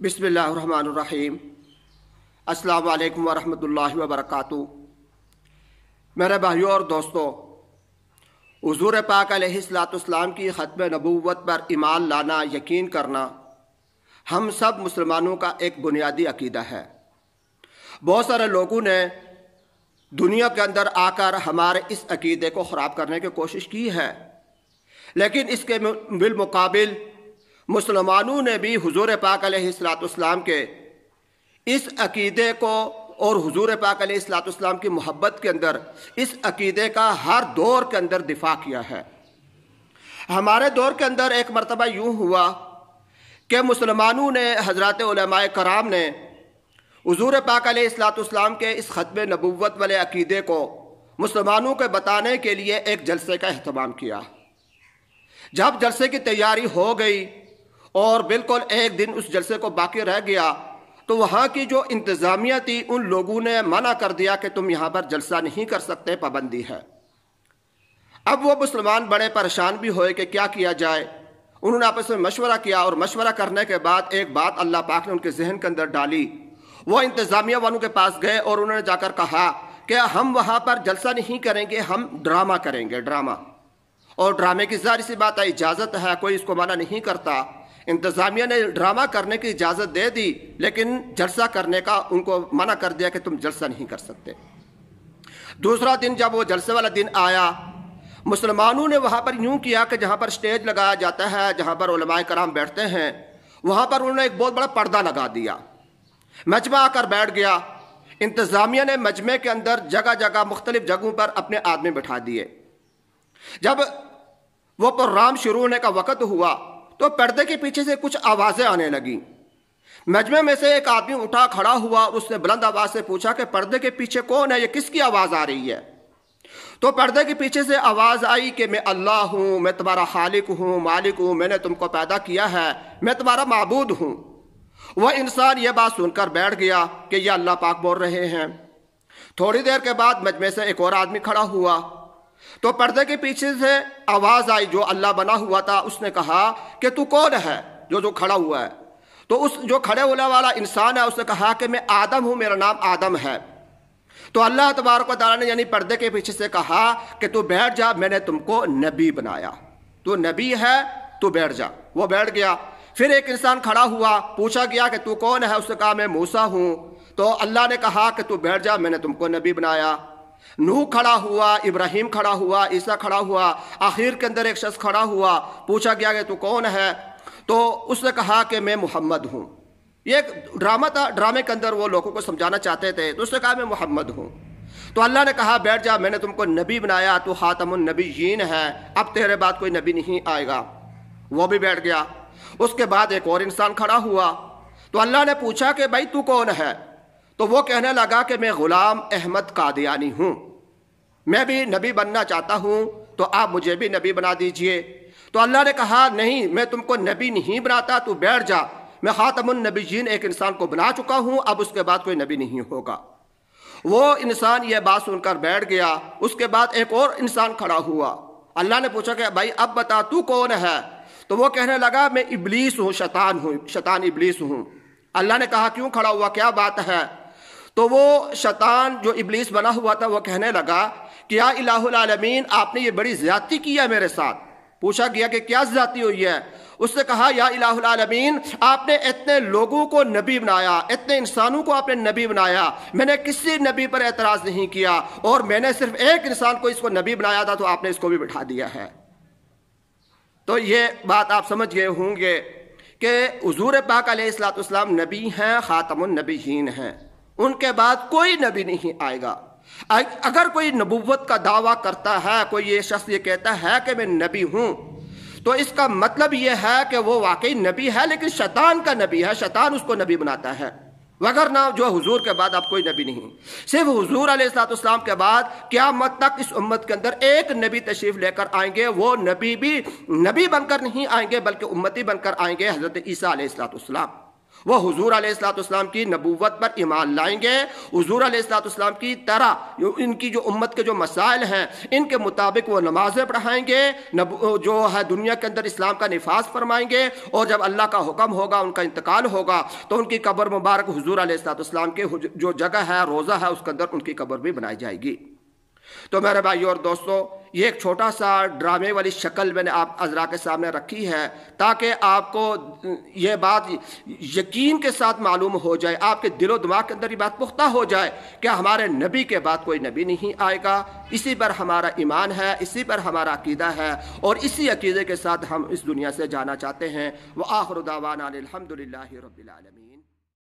بسم اللہ الرحمن الرحیم۔ السلام علیکم ورحمۃ اللہ وبرکاتہ۔ میرے بھائیوں اور دوستوں، حضور پاک علیہ السلام کی ختم نبوت پر ایمان لانا، یقین کرنا ہم سب مسلمانوں کا ایک بنیادی عقیدہ ہے۔ بہت سارے لوگوں نے دنیا کے اندر آ کر ہمارے اس عقیدے کو خراب کرنے کی کوشش کی ہے، لیکن اس کے بالمقابل مسلمانوں نے بھی حضور پاک علیہ السلام کے اس عقیدے کو اور حضور پاک علیہ السلام کی محبت کے اندر اس عقیدے کا ہر دور کے اندر دفاع کیا ہے۔ ہمارے دور کے اندر ایک مرتبہ یوں ہوا کہ مسلمانوں نے، حضرات علماء کرام نے حضور پاک علیہ السلام کے اس ختم نبوت والے عقیدے کو مسلمانوں کو بتانے کے لیے ایک جلسے کا اہتمام کیا۔ جب جلسے کی تیاری ہو گئی اور بالکل ایک دن اس جلسے کو باقی رہ گیا تو وہاں کی جو انتظامیہ تھی ان لوگوں نے منع کر دیا کہ تم یہاں پر جلسہ نہیں کر سکتے، پابندی ہے۔ اب وہ مسلمان بڑے پریشان بھی ہوئے کہ کیا کیا جائے۔ انہوں نے آپس میں مشورہ کیا اور مشورہ کرنے کے بعد ایک بات اللہ پاک نے ان کے ذہن کے اندر ڈالی۔ وہ انتظامیہ والوں کے پاس گئے اور انہوں نے جا کر کہا کہ ہم وہاں پر جلسہ نہیں کریں گے، ہم ڈرامہ کریں گے، ڈرامہ۔ اور ڈرامے کی ظاہر سی بات ہے، اجازت ہے، کوئی اس کو منع نہیں کرتا۔ انتظامیہ نے ڈرامہ کرنے کی اجازت دے دی، لیکن جلسہ کرنے کا ان کو منع کر دیا کہ تم جلسہ نہیں کر سکتے۔ دوسرا دن جب وہ جلسے والا دن آیا، مسلمانوں نے وہاں پر یوں کیا کہ جہاں پر سٹیج لگایا جاتا ہے، جہاں پر علماء کرام بیٹھتے ہیں، وہاں پر انہوں نے ایک بہت بڑا پردہ لگا دیا۔ مجمع آ کر بیٹھ گیا۔ انتظامیہ نے مجمع کے اندر جگہ جگہ مختلف جگہوں پر اپنے آدمی بٹھا دیے۔ جب وہ پروگرام شروع ہونے کا وقت ہوا تو پردے کے پیچھے سے کچھ آوازیں آنے لگیں۔ مجمع میں سے ایک آدمی اٹھا کھڑا ہوا، اس نے بلند آواز سے پوچھا کہ پردے کے پیچھے کون ہے، یہ کس کی آواز آ رہی ہے؟ تو پردے کے پیچھے سے آواز آئی کہ میں اللہ ہوں، میں تمہارا خالق ہوں، مالک ہوں، میں نے تم کو پیدا کیا ہے، میں تمہارا معبود ہوں۔ وہ انسان یہ بات سن کر بیٹھ گیا کہ یہ اللہ پاک بول رہے ہیں۔ تھوڑی دیر کے بعد مجمع سے ایک اور آدمی کھڑا ہوا تو پردے کے پیچھے سے آواز آئی، جو اللہ بنا ہوا تھا، اس نے کہا کہ تو کون ہے جو کھڑا ہوا ہے؟ تو اس جو کھڑے ہونے والا انسان ہے اس نے کہا کہ میں آدم ہوں، میرا نام آدم ہے۔ تو اللہ تبارک و تعالیٰ نے یعنی پردے کے پیچھے سے کہا کہ تو بیٹھ جا، میں نے تم کو نبی بنایا، تو نبی ہے، تو بیٹھ جا۔ وہ بیٹھ گیا۔ پھر ایک انسان کھڑا ہوا، پوچھا گیا کہ تو کون ہے؟ اس نے کہا میں موسیٰ ہوں۔ تو اللہ نے کہا کہ تو بیٹھ جا، میں نے تم کو نبی بنایا۔ نوح کھڑا ہوا، ابراہیم کھڑا ہوا، عیسیٰ کھڑا ہوا، آخر کے اندر ایک شخص کھڑا ہوا، پوچھا گیا کہ تو کون ہے؟ تو اس نے کہا کہ میں محمد ہوں۔ یہ ایک ڈرامہ تھا، ڈرامے کے اندر وہ لوگوں کو سمجھانا چاہتے تھے، تو اس نے کہا میں محمد ہوں۔ تو اللہ نے کہا بیٹھ جا، میں نے تم کو نبی بنایا، تو خاتم النبیین ہے، اب تیرے بعد کوئی نبی نہیں آئے گا۔ وہ بھی بیٹھ گیا۔ اس کے بعد ایک اور انسان کھڑا ہوا تو اللہ نے پوچھا کہ بھائی تو کون ہے؟ تو وہ کہنے لگا کہ میں غلام احمد قادیانی ہوں، میں بھی نبی بننا چاہتا ہوں، تو آپ مجھے بھی نبی بنا دیجئے۔ تو اللہ نے کہا نہیں، میں تم کو نبی نہیں بناتا، تو بیٹھ جا، میں خاتم النبیین ایک انسان کو بنا چکا ہوں، اب اس کے بعد کوئی نبی نہیں ہوگا۔ وہ انسان یہ بات سن کر بیٹھ گیا۔ اس کے بعد ایک اور انسان کھڑا ہوا۔ اللہ نے پوچھا کہ بھائی اب بتا تو کون ہے؟ تو وہ کہنے لگا میں ابلیس ہوں، شیطان ابلیس ہوں۔ اللہ نے کہا کیوں کھڑا ہوا، کیا بات ہے؟ تو وہ شیطان جو ابلیس بنا ہوا تھا وہ کہنے لگا کہ یا الہ العالمین، آپ نے یہ بڑی زیادتی کی ہے میرے ساتھ۔ پوچھا گیا کہ کیا زیادتی ہوئی ہے؟ اس نے کہا یا الہ العالمین، آپ نے اتنے لوگوں کو نبی بنایا، اتنے انسانوں کو آپ نے نبی بنایا، میں نے کسی نبی پر اعتراض نہیں کیا، اور میں نے صرف ایک انسان کو اس کو نبی بنایا تھا، تو آپ نے اس کو بھی بٹھا دیا ہے۔ تو یہ بات آپ سمجھ گئے ہوں گے کہ حضور پاک علیہ السلام نبی ہیں، خاتم النبیین ہیں، ان کے بعد کوئی نبی نہیں آئے گا۔ اگر کوئی نبوت کا دعویٰ کرتا ہے، کوئی یہ شخص یہ کہتا ہے کہ میں نبی ہوں، تو اس کا مطلب یہ ہے کہ وہ واقعی نبی ہے، لیکن شیطان کا نبی ہے، شیطان اس کو نبی بناتا ہے، وگرنہ جو حضور کے بعد اب کوئی نبی نہیں۔ صرف حضور علیہ السلام کے بعد قیامت تک اس امت کے اندر ایک نبی تشریف لے کر آئیں گے، وہ نبی بھی نبی بن کر نہیں آئیں گے بلکہ امتی بن کر آئیں گے، حضرت عیسیٰ علیہ السلام۔ وہ حضور علیہ السلام کی نبوت پر ایمان لائیں گے، حضور علیہ السلام کی طرح ان کی جو امت کے جو مسائل ہیں ان کے مطابق وہ نمازیں پڑھائیں گے، جو ہے دنیا کے اندر اسلام کا نفاذ فرمائیں گے، اور جب اللہ کا حکم ہوگا ان کا انتقال ہوگا تو ان کی قبر مبارک حضور علیہ السلام کی جو جگہ ہے، روضہ ہے، اس کے اندر ان کی قبر بھی بنائی جائے گی۔ تو میرے بھائیو اور دوستو، یہ ایک چھوٹا سا ڈرامے والی شکل میں نے آپ حضرات کے سامنے رکھی ہے تاکہ آپ کو یہ بات یقین کے ساتھ معلوم ہو جائے، آپ کے دل و دماغ کے اندر یہ بات پختہ ہو جائے کہ ہمارے نبی کے بعد کوئی نبی نہیں آئے گا، اسی پر ہمارا ایمان ہے، اسی پر ہمارا عقیدہ ہے، اور اسی عقیدے کے ساتھ ہم اس دنیا سے جانا چاہتے ہیں۔ وآخر دعوانا الحمد للہ رب العالمین۔